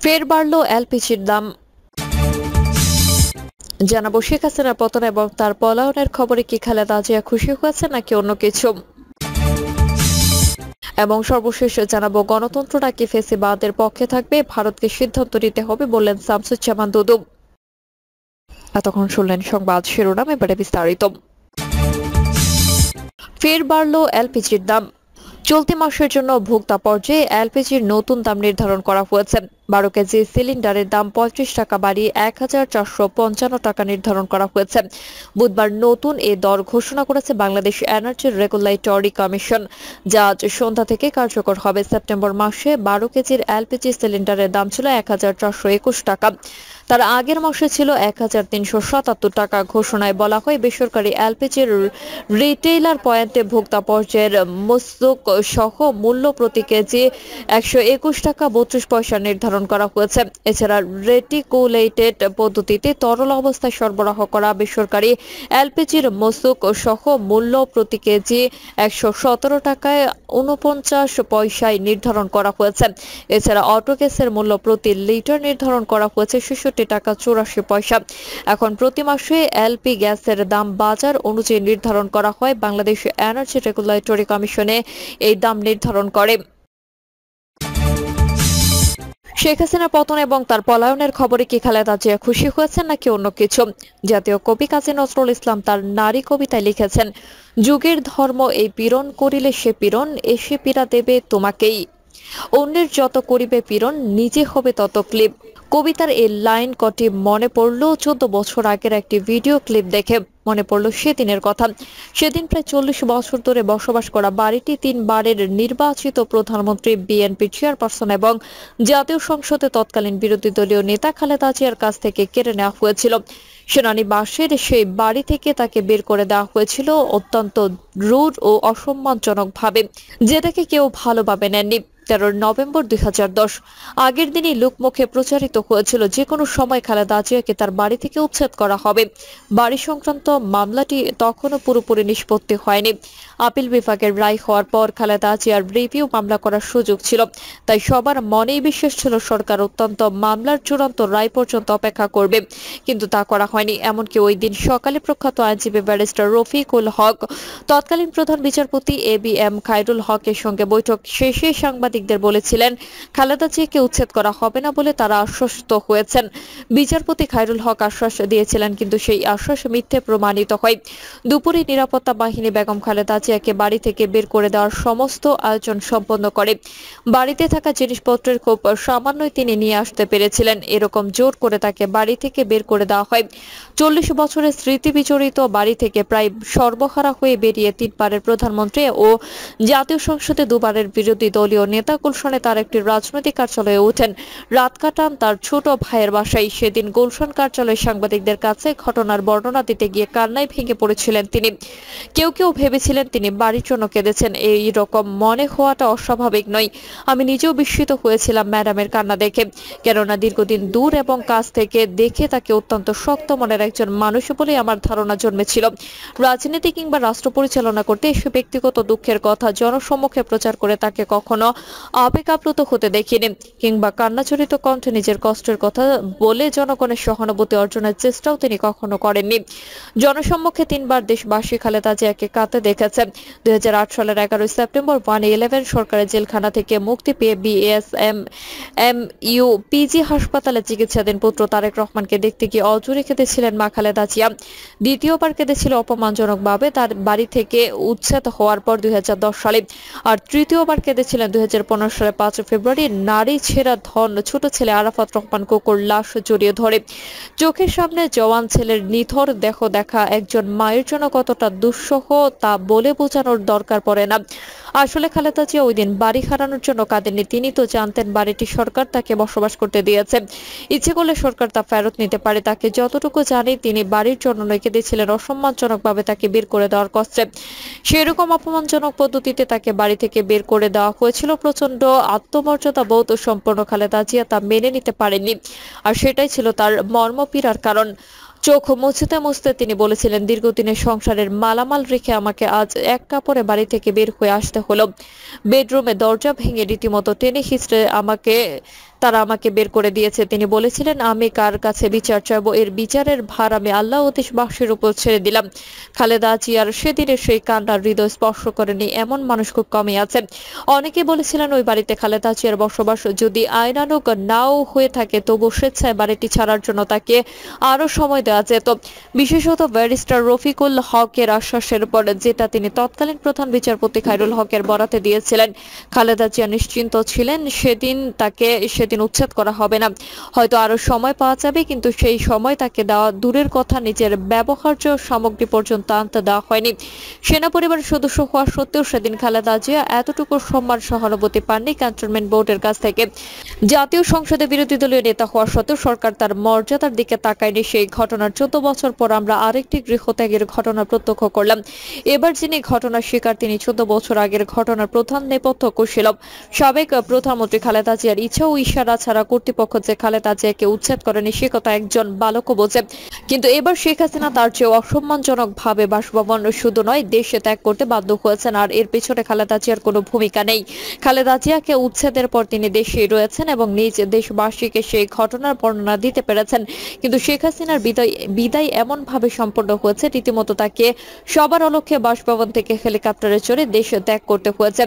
ফের বাড়ল এলপিজির দাম। জানাবো শেখ হাসিনার পতন এবং তার পলায়নের খবরে কি খালেদা জিয়া খুশি হয়েছে নাকি অন্য কিছু, এবং সর্বশেষ জানাবো গণতন্ত্র নাকি ফেসিবাদের পক্ষে থাকবে, ভারতকে সিদ্ধান্ত নিতে হবে বললেন শামসুজ্জামান দুদু। এতক্ষণ শুনলেন সংবাদ শিরোনাম, এবারে বিস্তারিত। ফের বাড়ল এলপিজির দাম। চলতি মাসের জন্য ভোক্তা পর্যায়ে এলপিজির নতুন দাম নির্ধারণ করা হয়েছে। 12 কেজি সিলিন্ডারের দাম 35 টাকা বাড়িয়ে 1455 টাকা নির্ধারণ করা হয়েছে। বুধবার নতুন এ দর ঘোষণা করেছে বাংলাদেশ এনার্জি রেগুলেটরি কমিশন, যা আজ সন্ধ্যা থেকে কার্যকর হবে। সেপ্টেম্বর মাসে 12 কেজির এলপিজি সিলিন্ডারের দাম ছিল 1421 টাকা, তার আগের মাসে ছিল 1377 টাকা। ঘোষণায় বলা হয়, বেসরকারি এলপিজির রিটেইলার পয়েন্টে ভোক্তা পর্যায়ের মজদুক সহ মূল্য প্রতি কেজি 121 টাকা 32 পয়সা নির্ধারণ করা হয়েছে। এছাড়া রেটিকুলেটেড পদ্ধতিতে তরল অবস্থায় সরবরাহ করা বেসরকারি এলপিজির মজদুক সহ মূল্য প্রতি কেজি 117 টাকায় 49 পয়সায় নির্ধারণ করা হয়েছে। এছাড়া অটো গ্যাসের মূল্য প্রতি লিটার নির্ধারণ করা হয়েছে 66 টাকা 84 পয়সা। এখন প্রতি মাসে এলপি গ্যাসের দাম বাজার অনুযায়ী নির্ধারণ করা হয়। বাংলাদেশ এনার্জি রেগুলেটরি কমিশনে এই দাম নির্ধারণ করে। শেখ হাসিনার পতন এবং তার পলায়নের খবরে কি খালেদা জিয়া খুশি হয়েছেন নাকি অন্য কিছু? জাতীয় কবি কাজী নজরুল ইসলাম তার নারী কবিতায় লিখেছেন, যুগের ধর্ম এই পীড়ন করিলে সে পীড়ন এসে পীড়া দেবে তোমাকেই, অন্যের যত করিবে পীড়ন নিজে হবে তত ক্লিপ। কবিতার এই লাইন কটি মনে পড়ল 14 বছর আগের একটি ভিডিও ক্লিপ দেখে। মনে পড়ল সেদিনের কথা। সেদিন প্রায় 40 বছর ধরে বসবাস করা বাড়িটি 3 বারের নির্বাচিত প্রধানমন্ত্রী, বিএনপি চেয়ারপারসন এবং জাতীয় সংসদে তৎকালীন বিরোধী দলীয় নেতা খালেদা জিয়ার কাছ থেকে কেড়ে নেওয়া হয়েছিল। সেনানিবাসের সেই বাড়ি থেকে তাকে বের করে দেওয়া হয়েছিল অত্যন্ত রুড ও অসম্মানজনকভাবে, যেটাকে কেউ ভালোভাবে নেননি। 13 নভেম্বর 2010 আগের দিনই লোকমুখে প্রচারিত হয়েছিল যে কোনো সময় খালেদা জিয়াকে তার বাড়ি থেকে উচ্ছেদ করা হবে। বাড়ি সংক্রান্ত মামলাটি তখনও পুরোপুরি নিষ্পত্তি হয়নি। আপিল বিভাগের রায় হওয়ার পর খালেদা জিয়ার রিভিউ মামলা করার সুযোগ ছিল, তাই সবার মনেই বিশ্বাস ছিল সরকার অত্যন্ত মামলার চূড়ান্ত রায় পর্যন্ত অপেক্ষা করবে, কিন্তু তা করা হয়নি। এমনকি ওই দিন সকালে প্রখ্যাত আইনজীবী ব্যারিস্টার রফিকুল হক তৎকালীন প্রধান বিচারপতি এবিএম খায়রুল হকের সঙ্গে বৈঠক শেষে সাংবাদিকদের বলেছিলেন খালেদা জিয়াকে উচ্ছেদ করা হবে না বলে তারা আশ্বস্ত হয়েছেন। বিচারপতি খায়রুল হক আশ্বাস দিয়েছিলেন, কিন্তু সেই আশ্বাস মিথ্যে প্রমাণিত হয়। দুপুরে নিরাপত্তা বাহিনী বেগম খালেদা জিয়াকে বাড়ি থেকে বের করে দেওয়ার সমস্ত আয়োজন সম্পন্ন করে। বাড়িতে থাকা জিনিসপত্রের খুব সামান্যই তিনি নিয়ে আসতে পেরেছিলেন। এরকম জোর করে তাকে বাড়ি থেকে বের করে দেওয়া হয়। 40 বছরের স্মৃতি বিজড়িত বাড়ি থেকে প্রায় সর্বহারা হয়ে বেরিয়ে 3 বারের প্রধানমন্ত্রী ও জাতীয় সংসদে 2 বারের বিরোধী দলীয় নেতা গুলশানে তার একটি রাজনৈতিক কার্যালয়ে ওঠেন। রাত কাটান তার ছোট ভাইয়ের বাসায়। সেদিন গুলশান কার্যালয়ে সাংবাদিকদের কাছে ঘটনার বর্ণনা দিতে গিয়ে কান্নায় ভেঙে পড়েছিলেন তিনি। কেউ কেউ ভেবেছিলেন তিনি বাড়ির জন্য কেঁদেছেন। এই রকম মনে হওয়াটা অস্বাভাবিক নয়। আমি নিজেও বিস্মিত হয়েছিলাম ম্যাডামের কান্না দেখে, কেননা দীর্ঘদিন দূর এবং কাছ থেকে দেখে তাকে অত্যন্ত শক্ত মনের একজন মানুষ বলে আমার ধারণা জন্মেছিল। রাজনীতি কিংবা রাষ্ট্র পরিচালনা করতে এসে ব্যক্তিগত দুঃখের কথা জনসম্মুখে প্রচার করে তাকে কখনো আবেগাপ্লুত হতে দেখিনি, কিংবা কান্নাজড়িত কণ্ঠে নিজের কষ্টের কথা বলে জনগণের সহানুভূতি অর্জনের চেষ্টাও তিনি কখনো করেননি। জনসম্মুখে 3 বার দেশবাসী খালেদা জিয়াকে কাঁদতে দেখেছে। 2008 সালের 11 সেপ্টেম্বর 111 সরকারি জেলখানা থেকে মুক্তি পেয়ে বিএসএমএমইউ পিজি হাসপাতালে চিকিৎসাধীন পুত্র তারেক রহমানকে দেখতে গিয়ে অজুড়ে কেঁদেছিলেন মা খালেদা জিয়া। দ্বিতীয়বার কেঁদেছিল অপমানজনকভাবে তার বাড়ি থেকে উচ্ছেদ হওয়ার পর 2010 সালে, আর তৃতীয়বার কেঁদেছিলেন 2015 সালে 5 ফেব্রুয়ারি নারী ছেঁড়া ধন ছোট ছেলে আরাফাত রহমান কোকোর লাশ জড়িয়ে ধরে। চোখের সামনে জওয়ান ছেলের নিথর দেহ দেখা একজন মায়ের জন্য কতটা দুঃসহ তা বলে বোঝানোর দরকার পড়ে না। আসলে খালেদা জিয়া ওই দিন বাড়ি হারানোর জন্য কাঁদেননি, তিনি তো জানতেন বাড়িটি সরকার তাকে বসবাস করতে দিয়েছে, ইচ্ছে করলে সরকার তা ফেরত নিতে পারে। তাকে যতটুকু জানি তিনি বাড়ির জন্য নয়, কেঁদেছিলেন অসম্মানজনকভাবে তাকে বের করে দেওয়ার কষ্টে। সেরকম অপমানজনক পদ্ধতিতে তাকে বাড়ি থেকে বের করে দেওয়া হয়েছিল। প্রচন্ড আত্মমর্যাদা বোধ সম্পন্ন খালেদা জিয়া তা মেনে নিতে পারেননি, আর সেটাই ছিল তার মর্মপীড়ার কারণ। চোখ মুছতে মুছতে তিনি বলেছিলেন, দীর্ঘদিনের সংসারের মালামাল রেখে আমাকে আজ এক কাপড়ে বাড়ি থেকে বের হয়ে আসতে হলো। বেডরুমে দরজা ভেঙে রীতিমতো টেনে হিঁচড়ে আমাকে তারা আমাকে বের করে দিয়েছে। তিনি বলেছিলেন, আমি কার কাছে বিচার চাইবো, এর বিচারের ভার আমি আল্লাহ ও দেশবাসীর উপর ছেড়ে দিলাম। খালেদা জিয়ার সেদিনের সেই কান্নার হৃদয় স্পর্শ করেনি এমন মানুষ খুব কমই আছে। অনেকে বলেছিলেন ওই বাড়িতে খালেদা জিয়ার বসবাস যদি আইনানুগ নাও হয়ে থাকে তবু স্বেচ্ছায় বাড়িটি ছাড়ার জন্য তাকে আরো সময় দেওয়া যেত। বিশেষত ব্যারিস্টার রফিকুল হকের আশ্বাসের পর, যেটা তিনি তৎকালীন প্রধান বিচারপতি খায়রুল হকের বরাতে দিয়েছিলেন, খালেদা জিয়া নিশ্চিন্ত ছিলেন সেদিন উচ্ছেদ করা হবে না। হয়তো আরো সময় পাওয়া যাবে, কিন্তু সেই সময় তাকে দেওয়া দূরের কথা, নিজের ব্যবহার্য সামগ্রী পর্যন্ত আনতে দেওয়া হয়নি। সেনা পরিবারের সদস্য হওয়া সত্ত্বেও সেদিন খালেদা জিয়া এতটুকু সম্মান সহানুভূতি পাননি ক্যান্টনমেন্ট বোর্ডের কাছ থেকে। জাতীয় সংসদে বিরোধী দলীয় নেতা হওয়া সত্ত্বেও সরকার তার মর্যাদার দিকে তাকায়নি। সেই ঘটনার 14 বছর পর আমরা আরেকটি গৃহত্যাগের ঘটনা প্রত্যক্ষ করলাম। এবার যিনি ঘটনার শিকার, তিনি 14 বছর আগের ঘটনার প্রধান নেপথ্য কুশীলব সাবেক প্রধানমন্ত্রী খালেদা জিয়ার ইচ্ছা ও ইশারা ছাড়া কর্তৃপক্ষ যে খালেদা জিয়াকে উচ্ছেদ করেনি সে কথা একজন বালকও বোঝে। কিন্তু এবার শেখ হাসিনা তার চেয়ে অসম্মানজনক ভাবে বাসভবন শুধু নয়, দেশে ত্যাগ করতে বাধ্য হয়েছেন। আর এর পেছনে খালেদা জিয়ার কোনো ভূমিকা নেই। খালেদা জিয়াকে উচ্ছেদের পর তিনি দেশেই রয়েছেন এবং নিজ দেশবাসীকে সেই ঘটনার বর্ণনা দিতে পেরেছেন। কিন্তু শেখ হাসিনার বিদায় এমন ভাবে সম্পন্ন হয়েছে, রীতিমতো তাকে সবার অলক্ষ্যে বাসভবন থেকে হেলিকপ্টারে চড়ে দেশ ত্যাগ করতে হয়েছে।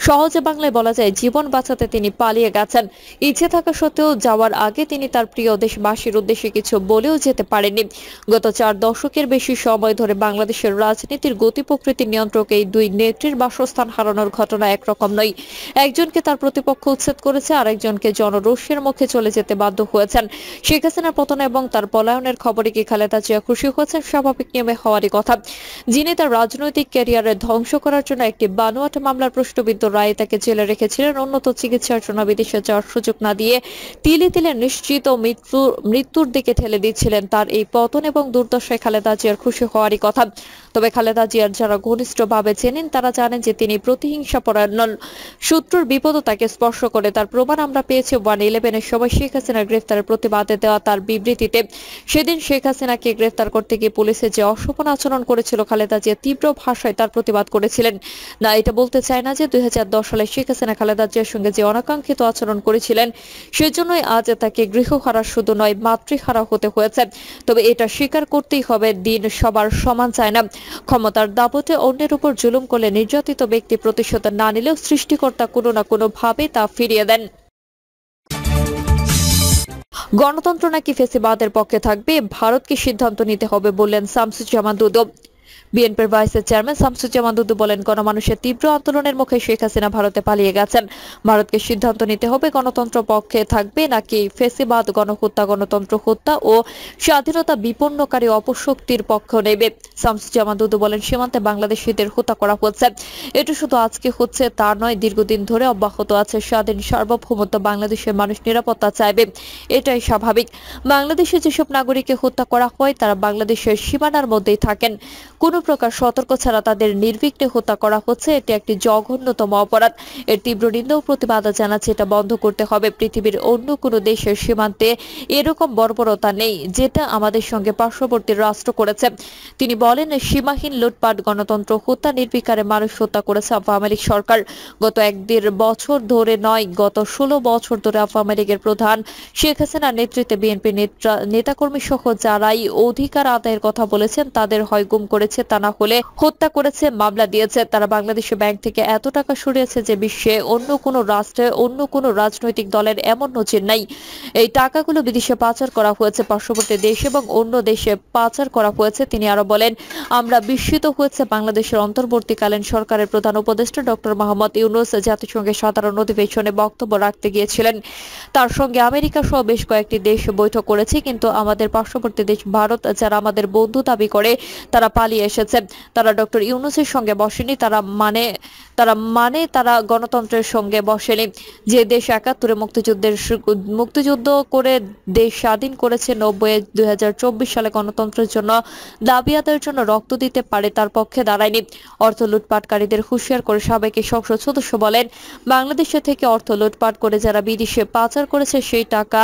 সহজে বাংলায় বলা যায়, জীবন বাঁচাতে তিনি পালিয়ে গেছেন। ইচ্ছে থাকা সত্ত্বেও যাওয়ার আগে তিনি তার প্রিয় দেশবাসীর উদ্দেশ্যে কিছু বলেও যেতে পারেননি। গত 4 দশকের বেশি সময় ধরে বাংলাদেশের রাজনীতির গতি প্রকৃতির নিয়ন্ত্রক এই দুই নেত্রীর বাসস্থান হারানোর ঘটনা একরকম নয়। একজনকে তার প্রতিপক্ষ উচ্ছেদ করেছে, আর একজনকে জনরোষের মুখে চলে যেতে বাধ্য হয়েছেন। শেখ হাসিনার পতন এবং তার পলায়নের খবরে কি খালেদা জিয়া খুশি হয়েছেন? স্বাভাবিক নিয়মে হওয়ারই কথা। যিনি তার রাজনৈতিক ক্যারিয়ারে ধ্বংস করার জন্য একটি বানোয়াট মামলার প্রশ্নবিদ্ধ রায়ে তাকে জেলে রেখেছিলেন, উন্নত চিকিৎসার জন্য বিদেশে যাওয়ার সুযোগ না দিয়ে তিলে তিলে নিশ্চিত মৃত্যুর দিকে ঠেলে দিচ্ছিলেন, তার এই পতন এবং দুর্দশায় খালেদা জিয়ার খুশি হওয়ারই কথা। তবে খালেদা জিয়ার যারা ঘনিষ্ঠভাবে চেনেন তারা জানেন যে তিনি প্রতিহিংসা পরায়ণ। শত্রুর বিপদও তাকে স্পর্শ করে। তার প্রমাণ আমরা পেয়েছি 1/11-এর সময় শেখ হাসিনার গ্রেফতারের প্রতিবাদে দেওয়া তার বিবৃতিতে। সেদিন শেখ হাসিনাকে গ্রেফতার করতে গিয়ে পুলিশে যে অশোভন আচরণ করেছিল, খালেদা জিয়া তীব্র ভাষায় তার প্রতিবাদ করেছিলেন। না, এটা বলতে চায় না যে 2010 সালে শেখ হাসিনা খালেদা জিয়ার সঙ্গে যে অনাকাঙ্ক্ষিত আচরণ করেছিলেন সেজন্যই আজ তাকে গৃহহারা শুধু নয়, মাতৃহারা হতে হয়েছে। তবে এটা স্বীকার করতেই হবে, দিন সবার সমান চায় না। ক্ষমতার দাপটে অন্যের উপর জুলুম করলে নির্যাতিত ব্যক্তি প্রতিশোধ না নিলেও সৃষ্টিকর্তা কোনো না কোনো ভাবে তা ফিরিয়ে দেন। গণতন্ত্র নাকি ফ্যাসিবাদের পক্ষে থাকবে, ভারতকে সিদ্ধান্ত নিতে হবে বললেন শামসুজ্জামান দুদু। বিএনপির ভাইস চেয়ারম্যান শামসুজ্জামান দুদু বলেন, গণমানুষের তীব্র আন্দোলনের মুখে শেখ হাসিনা ভারতে পালিয়ে গেছেন। ভারতকে সিদ্ধান্ত নিতে হবে গণতন্ত্র পক্ষে থাকবে নাকি ফ্যাসিবাদ, গণহত্যা, গণতন্ত্র হত্যা ও স্বাধীনতা বিপন্নকারী অপশক্তির পক্ষ নেবে। শামসুজ্জামান দুদু বলেন, সীমান্তে বাংলাদেশিদের হত্যা করা হচ্ছে। এটা শুধু আজকে হচ্ছে তা নয়, দীর্ঘদিন ধরে অব্যাহত আছে। স্বাধীন সার্বভৌমত্ব বাংলাদেশের মানুষ নিরাপত্তা চাইবে, এটাই স্বাভাবিক। বাংলাদেশে যেসব নাগরিককে হত্যা করা হয় তারা বাংলাদেশের সীমানার মধ্যেই থাকেন। কোনো প্রকার সতর্ক ছাড়া তাদের নির্বিঘ্নে হত্যা করা হচ্ছে, এটি একটি জঘন্যতম অপরাধ। এর তীব্র নিন্দা ও প্রতিবাদ জানাচ্ছে। এটা বন্ধ করতে হবে। পৃথিবীর অন্য কোনো দেশের সীমান্তে এরকম বর্বরতা নেই যেটা আমাদের সঙ্গে পার্শ্ববর্তী রাষ্ট্র করেছে। তিনি বলেন, সীমাহীন লুটপাট, গণতন্ত্র হত্যা, নির্বিকারে মানুষ হত্যা করেছে আওয়ামী লীগ সরকার। গত 1.5 বছর ধরে নয়, গত 16 বছর ধরে আওয়ামী লীগের প্রধান শেখ হাসিনার নেতৃত্বে বিএনপি নেতাকর্মী সহ যারাই অধিকার আদায়ের কথা বলেছেন তাদের হয় গুম করেছে, তা না হলে হত্যা করেছে, মামলা দিয়েছে। তারা বাংলাদেশের ব্যাংক থেকে এত টাকা সরিয়েছে যে বিশ্বে অন্য কোনো রাষ্ট্রে, অন্য কোনো রাজনৈতিক দলের এমন নজির নাই। এই টাকাগুলো বিদেশে পাচার করা হয়েছে, পার্শ্ববর্তী দেশ এবং অন্য দেশে পাচার করা হয়েছে। তিনি আরো বলেন, আমরা বিস্মিত হয়েছে বাংলাদেশের অন্তর্বর্তীকালীন সরকারের প্রধান উপদেষ্টা ডক্টর মোহাম্মদ ইউনূস জাতিসংঘের সাধারণ অধিবেশনে বক্তব্য রাখতে গিয়েছিলেন। তার সঙ্গে আমেরিকা সহ বেশ কয়েকটি দেশ বৈঠক করেছে, কিন্তু আমাদের পার্শ্ববর্তী দেশ ভারত, যারা আমাদের বন্ধু দাবি করে, তারা পালিয়ে এসেছে। তারা ডক্টর ইউনূসের সঙ্গে বসেনি, তারা গণতন্ত্রের সঙ্গে বসেনি। যে দেশ 71-এ মুক্তিযুদ্ধ করে দেশ স্বাধীন করেছে, 90-এ 2024 সালে গণতন্ত্রের জন্য দাবি আদায়ের জন্য রক্ত দিতে পারে, তার পক্ষে দাঁড়ায়নি। অর্থ লুটপাটকারীদের হুঁশিয়ার করে সাবেক সংসদ সদস্য বলেন, বাংলাদেশে থেকে অর্থ লুটপাট করে যারা বিদেশে পাচার করেছে সেই টাকা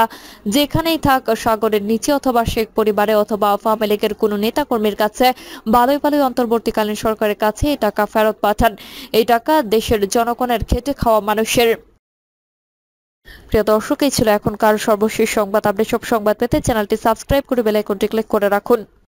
যেখানেই থাক, সাগরের নিচে অথবা শেখ পরিবারে অথবা আওয়ামী লীগের কোনো নেতাকর্মীর কাছে, ভালোই অন্তর্বর্তীকালীন সরকারের কাছে এই টাকা ফেরত পাঠান। এই টাকা দেশের জনগণের খেটে খাওয়া মানুষের। প্রিয় দর্শক, এই ছিল এখনকার সর্বশেষ সংবাদ। আপডেট সব সংবাদ পেতে চ্যানেলটি সাবস্ক্রাইব করে বেল আইকনটি ক্লিক করে রাখুন।